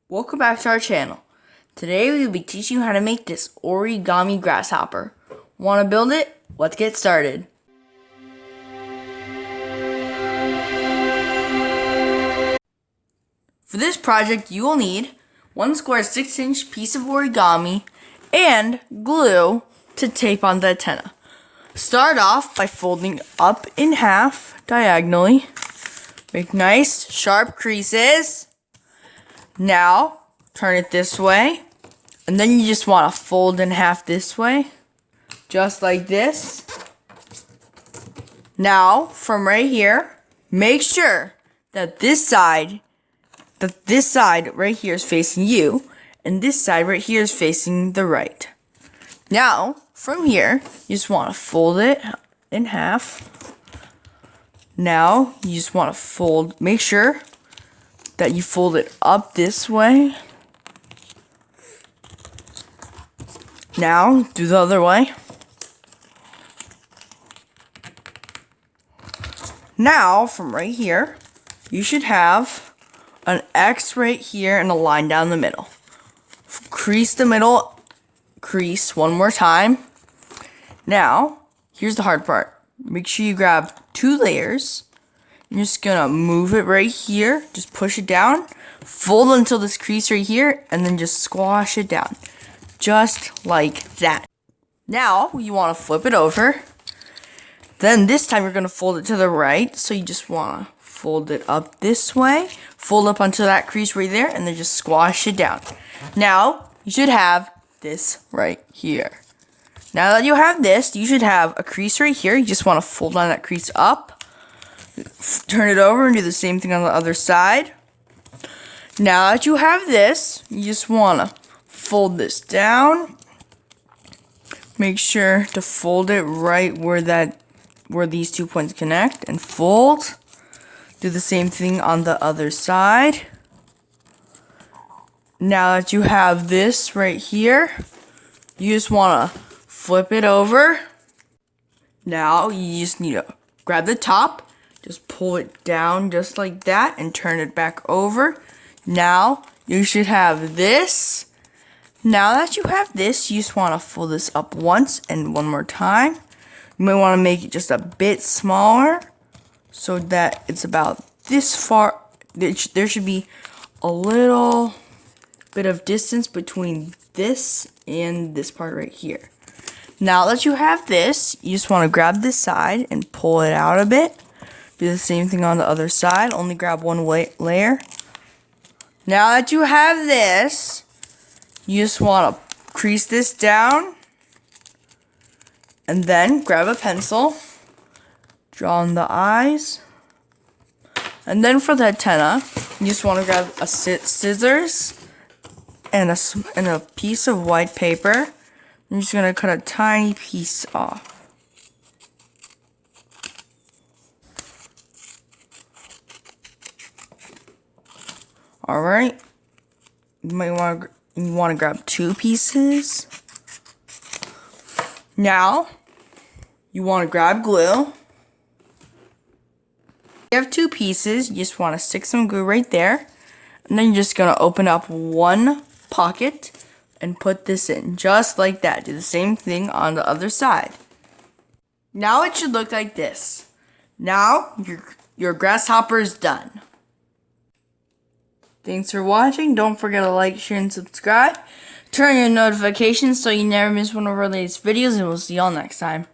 Welcome back to our channel. Today we will be teaching you how to make this origami grasshopper. Want to build it? Let's get started. For this project you will need 1 square 6-inch piece of origami and glue to tape on the antenna. Start off by folding up in half diagonally. Make nice sharp creases. Now, turn it this way, and then you just want to fold in half this way, just like this. Now, from right here, make sure that this side right here is facing you, and this side right here is facing the right. Now, from here, you just want to fold it in half. Now, you just want to make sure that you fold it up this way. Now, do the other way. Now, from right here, you should have an X right here and a line down the middle. Crease the middle crease one more time. Now, here's the hard part. Make sure you grab 2 layers. You're just gonna move it right here, just push it down, fold until this crease right here, and then just squash it down, just like that. Now, you wanna flip it over. Then this time you're gonna fold it to the right, so you just wanna fold it up this way, fold up onto that crease right there, and then just squash it down. Now, you should have this right here. Now that you have this, you should have a crease right here. You just wanna fold on that crease up. Turn it over and do the same thing on the other side. Now that you have this, you just want to fold this down. Make sure to fold it right where these 2 points connect and fold. Do the same thing on the other side. Now that you have this right here, you just want to flip it over. Now you just need to grab the top. Just pull it down just like that and turn it back over. Now, you should have this. Now that you have this, you just want to fold this up once and one more time. You might want to make it just a bit smaller so that it's about this far. There should be a little bit of distance between this and this part right here. Now that you have this, you just want to grab this side and pull it out a bit. Do the same thing on the other side, only grab one layer. Now that you have this, you just want to crease this down. And then grab a pencil, draw on the eyes. And then for the antenna, you just want to grab a scissors and a piece of white paper. I'm just going to cut a tiny piece off. Alright, you might want to grab 2 pieces. Now, you want to grab glue. You have 2 pieces, you just want to stick some glue right there. And then you're just going to open up one pocket and put this in, just like that. Do the same thing on the other side. Now it should look like this. Now, your grasshopper is done. Thanks for watching. Don't forget to like, share, and subscribe. Turn on your notifications so you never miss one of our latest videos, and we'll see y'all next time.